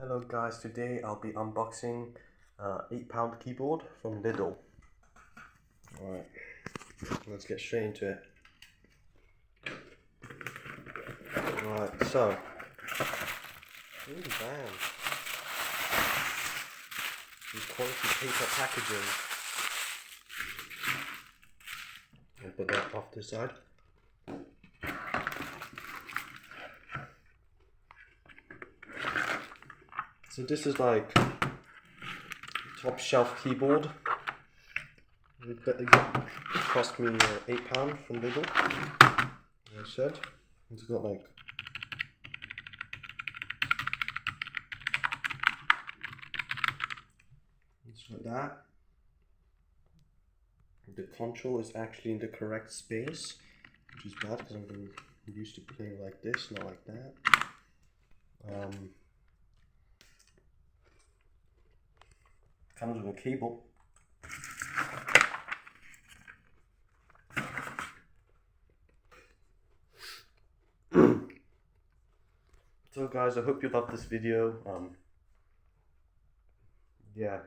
Hello guys, today I'll be unboxing 8-pound keyboard from Lidl. Alright, let's get straight into it. Alright, so, ooh, damn, these quality paper packaging. I'll put that off to the side. So this is like top shelf keyboard. It cost me £8 from Lidl. Like I said, it's got like that. The control is actually in the correct space, which is bad because I'm used to playing like this, not like that. Comes with a cable. So guys, I hope you loved this video. Yeah.